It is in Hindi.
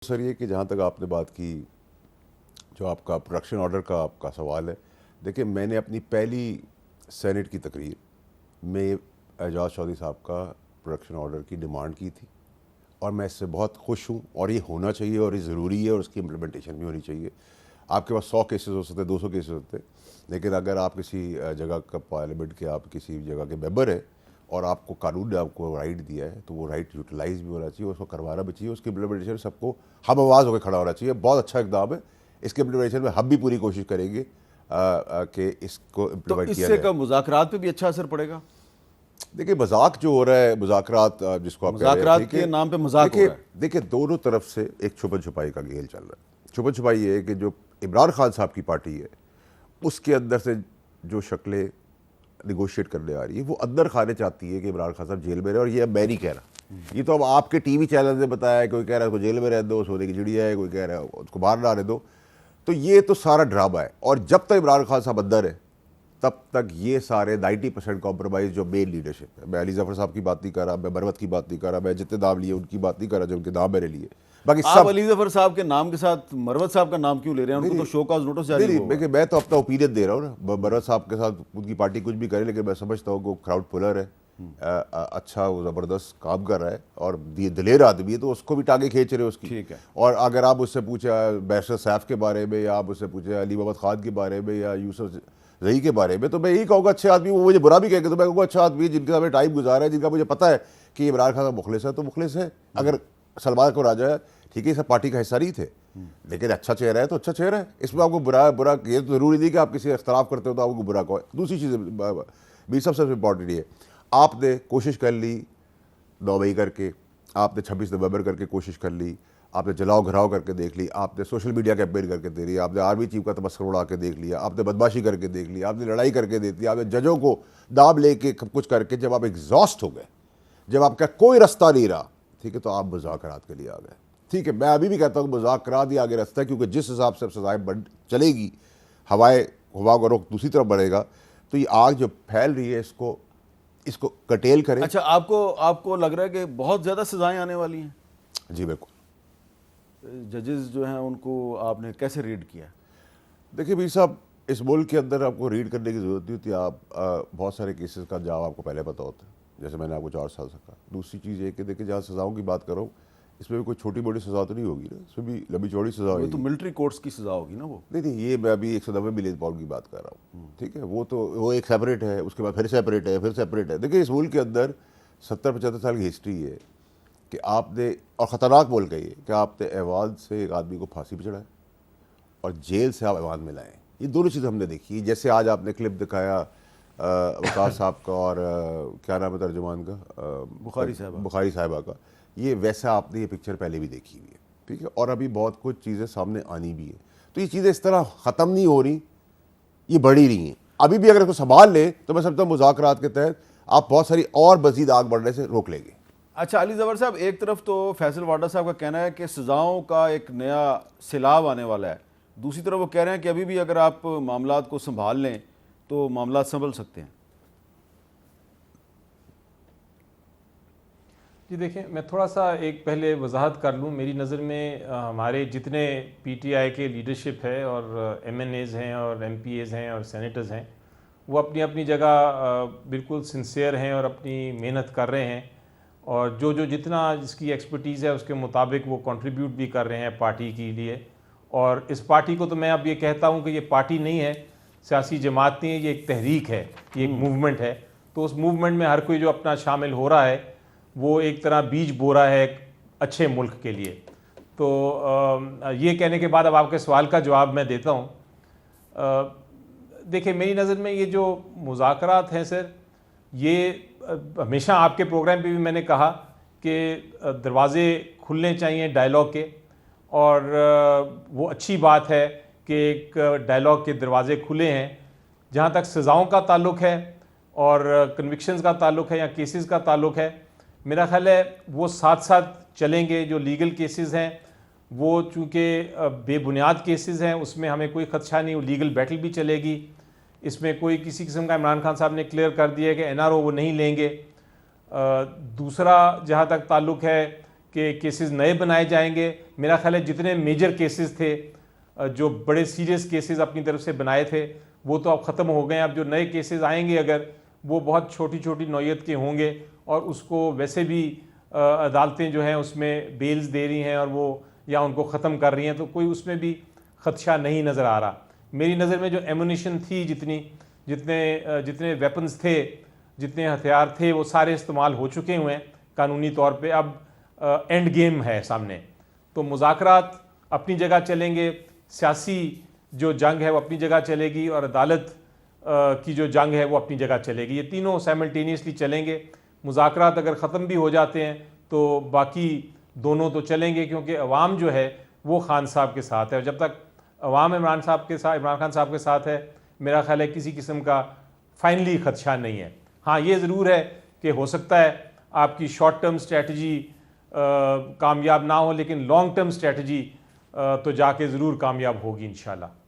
सर ये कि जहाँ तक आपने बात की, जो आपका प्रोडक्शन ऑर्डर का आपका सवाल है, देखिए मैंने अपनी पहली सेनेट की तकरीर में एजाज चौधरी साहब का प्रोडक्शन ऑर्डर की डिमांड की थी और मैं इससे बहुत खुश हूँ और ये होना चाहिए और ये ज़रूरी है और उसकी इम्प्लीमेंटेशन भी होनी चाहिए। आपके पास 100 केसेस हो सकते हैं, 200 केसेस होते हैं, लेकिन अगर आप किसी जगह का पार्लियामेंट के आप किसी जगह के मेंबर है और आपको कानून ने आपको राइट दिया है तो वो राइट यूटिलाइज भी होना चाहिए, उसको करवाना भी चाहिए, उसकी इम्प्लीमेंटेशन सबको हम आवाज़ होकर खड़ा होना चाहिए। बहुत अच्छा इकदाम है, इसके इम्प्लीमेंटेशन में हम भी पूरी कोशिश करेंगे कि इसको तो इम्प्लीमेंट किया इससे जाए। का मुज़ाकरात पे भी अच्छा असर पड़ेगा। देखिए मजाक जो हो रहा है, मुज़ाकरात जिसको आप कह रहे हैं, मुज़ाकरात ठीक के है, नाम पे मजाक हो देखिए रहा है। देखिए दोनों तरफ से एक छुपन छुपाई का खेल चल रहा है। छुपन छुपाई ये है कि जो इमरान खान साहब की पार्टी है उसके अंदर से जो शक्लें निगोशिएट करने आ रही है वो अंदर खाने चाहती है कि इमरान खान साहब जेल में रहे, और ये अब मैं नहीं कह रहा, ये तो अब आपके टीवी चैनल ने बताया है। कोई कह रहा है उसको जेल में रह दो, सोने की चिड़िया है, कोई कह रहा है उसको बाहर ना आने दो। तो ये तो सारा ड्रामा है, और जब तक इमरान खान साहब अंदर है तब तक ये सारे 90% कॉम्प्रोमाइज़ जो मेन लीडरशिप है, मैं अली जफर साहब की बात नहीं कर रहा, मैं मरवत की बात नहीं कर रहा, मैं जितने नाम लिए उनकी बात नहीं कर रहा जो उनके नाम मेरे लिए, बाकी आप सब अली जफर साहब के नाम के साथ मरवत साहब का नाम क्यों ले रहे हैं? उनको तो शो कॉज नोटिस जारी हुआ है। मैं तो अपना ओपिनियन दे रहा हूँ ना। मरवत साहब के साथ उनकी पार्टी कुछ भी करे, लेकिन मैं समझता हूँ कि वो क्राउड पुलर है, अच्छा वो ज़बरदस्त काम कर रहा है और दिलेर आदमी है, तो उसको भी टांगे खींच रहे हो उसकी। ठीक है। और अगर आप उससे पूछे बैरिस्टर सैफ के बारे में, या आप उससे पूछे अली मोहम्मद खान के बारे में, या यूसुफ जही के बारे में, तो मैं यही कहूँगा अच्छे आदमी, वो मुझे बुरा भी कहेंगे तो मैं कहूँगा अच्छा आदमी, जिनके साथ टाइम गुजारा है, जिनका मुझे पता है कि इमरान खान का मुखलिस है तो मुखलिस है। अगर सलमान को राजा है, ठीक है, सब पार्टी का हिस्सा नहीं थे, लेकिन अच्छा चेहरा है तो अच्छा चेहरा है, इसमें आपको बुरा बुरा ये तो ज़रूरी नहीं कि आप किसी इख्तलाफ करते हो तो आपको बुरा कहो। दूसरी चीज़ भी सबसे इम्पॉर्टेंट ये, आपने कोशिश कर ली 9 मई करके, आपने 26 नवंबर करके कोशिश कर ली, आपने जलाओ घराव करके देख ली, आपने सोशल मीडिया कैंपेन करके दे लिया, आपने आर्मी चीफ का तमस्कर उड़ा के देख लिया, आपने बदमाशी करके देख लिया, आपने लड़ाई करके देख लिया, आपने जजों को दाब लेके कुछ करके, जब आप एग्जॉस्ट हो गए, जब आपका कोई रास्ता नहीं रहा, ठीक है, तो आप मुज़ाकरात के लिए आ गए। ठीक है, मैं अभी भी कहता हूँ मुज़ाकरात ही आगे रास्ता है, क्योंकि जिस हिसाब से अब सजाएं बढ़ चलेगी, हवा का रुख दूसरी तरफ बढ़ेगा, तो ये आग जो फैल रही है इसको कटेल करें। अच्छा, आपको लग रहा है कि बहुत ज़्यादा सजाएं आने वाली हैं? जी बिल्कुल। जजेस जो हैं उनको आपने कैसे रीड किया? देखिए मीर साहब, इस मुल्क के अंदर आपको रीड करने की ज़रूरत नहीं होती। आप बहुत सारे केसेस का जवाब आपको पहले पता होता है, जैसे मैंने आपको 4 साल से कहा। दूसरी चीज़ ये कि देखिए, जहाँ सज़ाओं की बात करो, इसमें भी कोई छोटी मोटी सज़ा तो नहीं होगी ना, इसमें भी लंबी चौड़ी सज़ा वो होगी। तो मिलिट्री कोर्ट्स की सजा होगी ना वो। नहीं, ये मैं अभी 190 मिलियन पाउंड की बात कर रहा हूँ, ठीक है, वो एक सेपरेट है, उसके बाद फिर सेपरेट है, फिर सेपरेट है। देखिए इस मुल्क के अंदर 70-75 साल की हिस्ट्री है कि आपने, और ख़तरनाक मुल्क है ये, कि आपने ऐवान से एक आदमी को फांसी पर चढ़ाया और जेल से आप ऐवान में लाएँ। ये दोनों चीज़ें हमने देखी। जैसे आज आपने क्लिप दिखाया वकास साहब का और क्या नाम है तर्जुमान का, बुखारी साहिबा का, ये वैसा आपने ये पिक्चर पहले भी देखी हुई है, ठीक है, और अभी बहुत कुछ चीज़ें सामने आनी भी है। तो ये चीज़ें इस तरह ख़त्म नहीं हो रही, ये बढ़ी रही हैं। अभी भी अगर इसको संभाल ले तो मैं समझता हूँ मुज़ाकरात के तहत आप बहुत सारी और मज़ीद आग बढ़ने से रोक लेंगे। अच्छा अली जफर साहब, एक तरफ तो फैसल वाडा साहब का कहना है कि सजाओं का एक नया सिलाब आने वाला है, दूसरी तरफ वो कह रहे हैं कि अभी भी अगर आप मामलात को संभाल लें तो मामलात संभल सकते हैं। जी देखिए, मैं थोड़ा सा एक पहले वजाहत कर लूँ। मेरी नज़र में हमारे जितने पीटीआई के लीडरशिप है और एमएनएज़ हैं और एमपीएज़ हैं और सेनेटर्स हैं, वो अपनी अपनी जगह बिल्कुल सिंसियर हैं और अपनी मेहनत कर रहे हैं, और जो जितना जिसकी एक्सपर्टीज़ है उसके मुताबिक वो कंट्रीब्यूट भी कर रहे हैं पार्टी के लिए। और इस पार्टी को तो मैं अब ये कहता हूँ कि ये पार्टी नहीं है, सियासी जमात नहीं है, ये एक तहरीक है, ये एक मूवमेंट है। तो उस मूवमेंट में हर कोई जो अपना शामिल हो रहा है वो एक तरह बीज बो रहा है एक अच्छे मुल्क के लिए। तो ये कहने के बाद अब आपके सवाल का जवाब मैं देता हूँ। देखिए मेरी नज़र में ये जो मुज़ाकरात हैं सर, ये हमेशा आपके प्रोग्राम पे भी मैंने कहा कि दरवाज़े खुलने चाहिए डायलॉग के, और वो अच्छी बात है कि एक डायलॉग के दरवाज़े खुले हैं। जहाँ तक सज़ाओं का ताल्लुक़ है और कन्विक्शंस का ताल्लुक़ है या केसेस का ताल्लुक़ है, मेरा ख्याल है वो साथ साथ चलेंगे। जो लीगल केसेस हैं वो चूँकि बेबुनियाद केसेस हैं, उसमें हमें कोई खदशा नहीं, वो लीगल बैटल भी चलेगी। इसमें कोई किसी किस्म का, इमरान खान साहब ने क्लियर कर दिया कि एनआरओ वो नहीं लेंगे। दूसरा जहाँ तक ताल्लुक़ है के केसेस नए बनाए जाएंगे। मेरा ख्याल है जितने मेजर केसेस थे, जो बड़े सीरियस केसेस अपनी तरफ से बनाए थे, वो तो अब ख़त्म हो गए हैं। अब जो नए केसेस आएंगे अगर वो बहुत छोटी छोटी नौयत के होंगे और उसको वैसे भी अदालतें जो हैं उसमें बेल्स दे रही हैं और वो या उनको ख़त्म कर रही हैं, तो कोई उसमें भी ख़दशा नहीं नज़र आ रहा। मेरी नज़र में जो एमुनिशन थी, जितने वेपन्स थे, जितने हथियार थे, वो सारे इस्तेमाल हो चुके हुए हैं कानूनी तौर पे। अब एंड गेम है सामने, तो मुज़ाकरात अपनी जगह चलेंगे, सियासी जो जंग है वो अपनी जगह चलेगी और अदालत की जो जंग है वो अपनी जगह चलेगी। ये तीनों साइमल्टेनियसली चलेंगे। मुज़ाकरात अगर ख़त्म भी हो जाते हैं तो बाकी दोनों तो चलेंगे, क्योंकि अवाम जो है वो खान साहब के साथ है, और जब तक अवाम इमरान खान साहब के साथ है, मेरा ख्याल है किसी किस्म का फाइनली खदशा नहीं है। हाँ, ये ज़रूर है कि हो सकता है आपकी शॉर्ट टर्म स्ट्रेटजी कामयाब ना हो, लेकिन लॉन्ग टर्म स्ट्रेटजी तो जाके ज़रूर कामयाब होगी इंशाल्लाह।